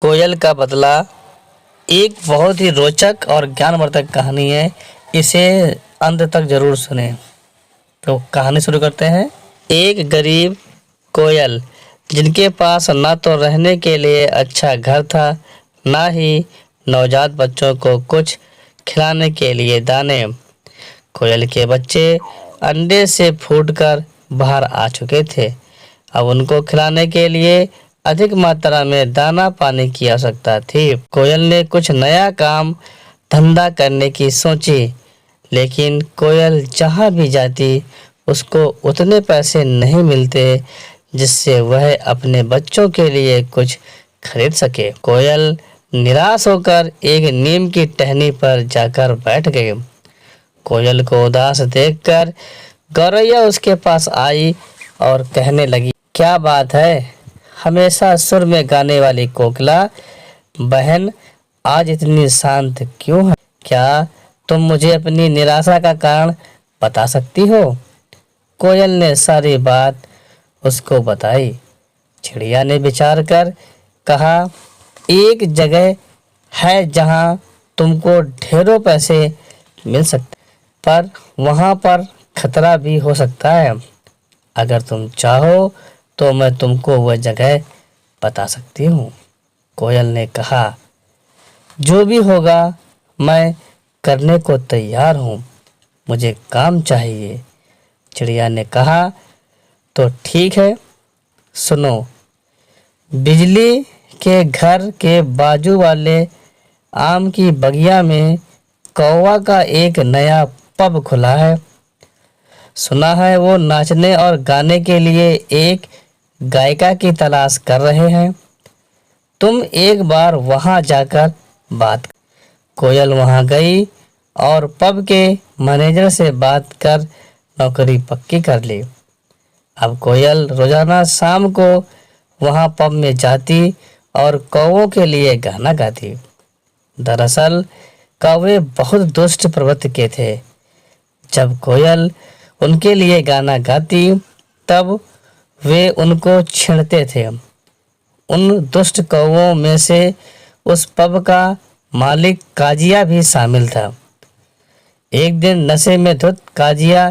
कोयल का बदला एक बहुत ही रोचक और ज्ञानवर्धक कहानी है। इसे अंत तक जरूर सुने। तो कहानी शुरू करते हैं। एक गरीब कोयल जिनके पास ना तो रहने के लिए अच्छा घर था, ना ही नवजात बच्चों को कुछ खिलाने के लिए दाने। कोयल के बच्चे अंडे से फूटकर बाहर आ चुके थे। अब उनको खिलाने के लिए अधिक मात्रा में दाना पानी की आवश्यकता थी। कोयल ने कुछ नया काम धंधा करने की सोची, लेकिन कोयल जहाँ भी जाती उसको उतने पैसे नहीं मिलते जिससे वह अपने बच्चों के लिए कुछ खरीद सके। कोयल निराश होकर एक नीम की टहनी पर जाकर बैठ गई। कोयल को उदास देखकर गौरैया उसके पास आई और कहने लगी, क्या बात है, हमेशा सुर में गाने वाली कोकिला बहन आज इतनी शांत क्यों है? क्या तुम मुझे अपनी निराशा का कारण बता सकती हो? कोयल ने सारी बात उसको बताई। चिड़िया ने विचार कर कहा, एक जगह है जहां तुमको ढेरों पैसे मिल सकते, पर वहां पर खतरा भी हो सकता है। अगर तुम चाहो तो मैं तुमको वह जगह बता सकती हूँ। कोयल ने कहा, जो भी होगा मैं करने को तैयार हूँ, मुझे काम चाहिए। चिड़िया ने कहा, तो ठीक है, सुनो। बिजली के घर के बाजू वाले आम की बगिया में कौवा का एक नया पब खुला है। सुना है वो नाचने और गाने के लिए एक गायिका की तलाश कर रहे हैं। तुम एक बार वहां जाकर बात। कोयल वहां गई और पब के मैनेजर से बात कर नौकरी पक्की कर ली। अब कोयल रोजाना शाम को वहां पब में जाती और कौवों के लिए गाना गाती। दरअसल कौवे बहुत दुष्ट प्रवृत्ति के थे। जब कोयल उनके लिए गाना गाती तब वे उनको छेड़ते थे। उन दुष्ट कौवों में से उस पब का मालिक काजिया भी शामिल था। एक दिन नशे में धुत काजिया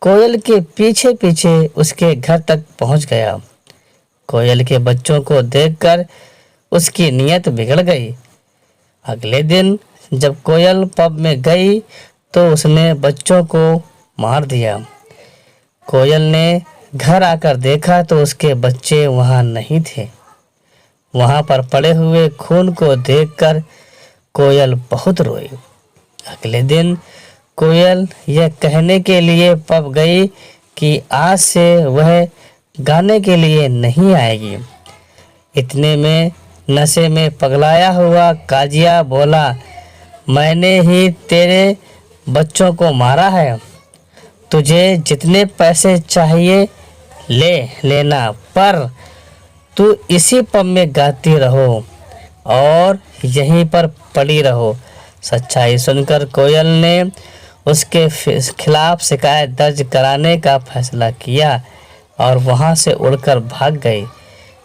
कोयल के पीछे पीछे उसके घर तक पहुंच गया। कोयल के बच्चों को देखकर उसकी नीयत बिगड़ गई। अगले दिन जब कोयल पब में गई तो उसने बच्चों को मार दिया। कोयल ने घर आकर देखा तो उसके बच्चे वहां नहीं थे। वहां पर पड़े हुए खून को देखकर कोयल बहुत रोई। अगले दिन कोयल यह कहने के लिए पब गई कि आज से वह गाने के लिए नहीं आएगी। इतने में नशे में पगलाया हुआ काजिया बोला, मैंने ही तेरे बच्चों को मारा है। तुझे जितने पैसे चाहिए ले लेना, पर तू इसी पब में गाती रहो और यहीं पर पड़ी रहो। सच्चाई सुनकर कोयल ने उसके खिलाफ शिकायत दर्ज कराने का फैसला किया और वहां से उड़कर भाग गई।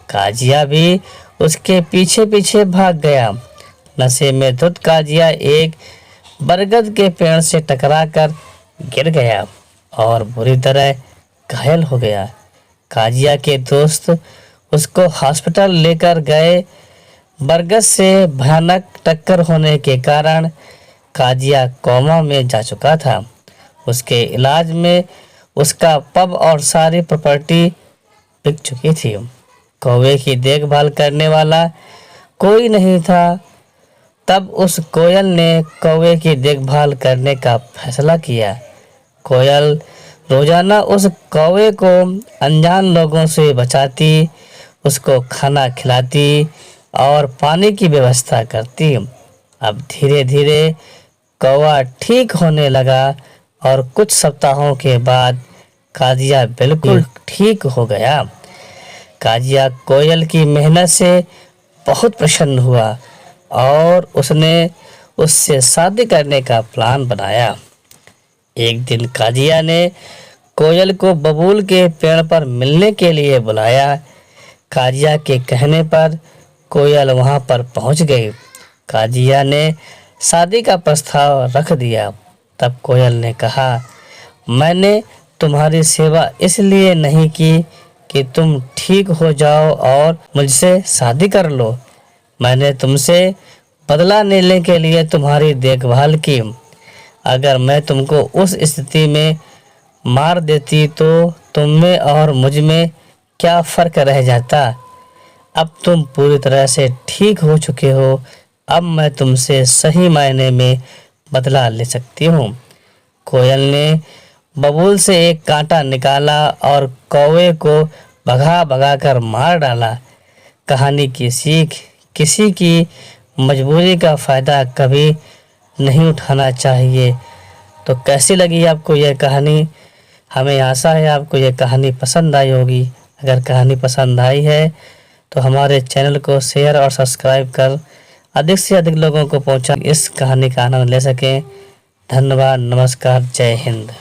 काजिया भी उसके पीछे पीछे भाग गया। नशे में धुत काजिया एक बरगद के पेड़ से टकराकर गिर गया और बुरी तरह घायल हो गया। काजिया के दोस्त उसको हॉस्पिटल लेकर गए। बरगद से भयानक टक्कर होने के कारण काजिया कोमा में जा चुका था। उसके इलाज में उसका पब और सारी प्रॉपर्टी बिक चुकी थी। कौवे की देखभाल करने वाला कोई नहीं था। तब उस कोयल ने कौवे की देखभाल करने का फैसला किया। कोयल रोजाना उस कौवे को अनजान लोगों से बचाती, उसको खाना खिलाती और पानी की व्यवस्था करती। अब धीरे धीरे कौवा ठीक होने लगा और कुछ सप्ताहों के बाद काजिया बिल्कुल ठीक हो गया। काजिया कोयल की मेहनत से बहुत प्रसन्न हुआ और उसने उससे शादी करने का प्लान बनाया। एक दिन काजिया ने कोयल को बबूल के पेड़ पर मिलने के लिए बुलाया। काजिया के कहने पर कोयल वहां पर पहुंच गई। काजिया ने शादी का प्रस्ताव रख दिया। तब कोयल ने कहा, मैंने तुम्हारी सेवा इसलिए नहीं की कि तुम ठीक हो जाओ और मुझसे शादी कर लो। मैंने तुमसे बदला लेने के लिए तुम्हारी देखभाल की। अगर मैं तुमको उस स्थिति में मार देती तो तुम में और मुझ में क्या फ़र्क रह जाता। अब तुम पूरी तरह से ठीक हो चुके हो। अब मैं तुमसे सही मायने में बदला ले सकती हूँ। कोयल ने बबूल से एक कांटा निकाला और कौवे को भगा भगा कर मार डाला। कहानी की सीख, किसी की मजबूरी का फ़ायदा कभी नहीं उठाना चाहिए। तो कैसी लगी आपको यह कहानी? हमें आशा है आपको यह कहानी पसंद आई होगी। अगर कहानी पसंद आई है तो हमारे चैनल को शेयर और सब्सक्राइब कर अधिक से अधिक लोगों को पहुंचा इस कहानी का आनंद ले सकें। धन्यवाद, नमस्कार, जय हिंद।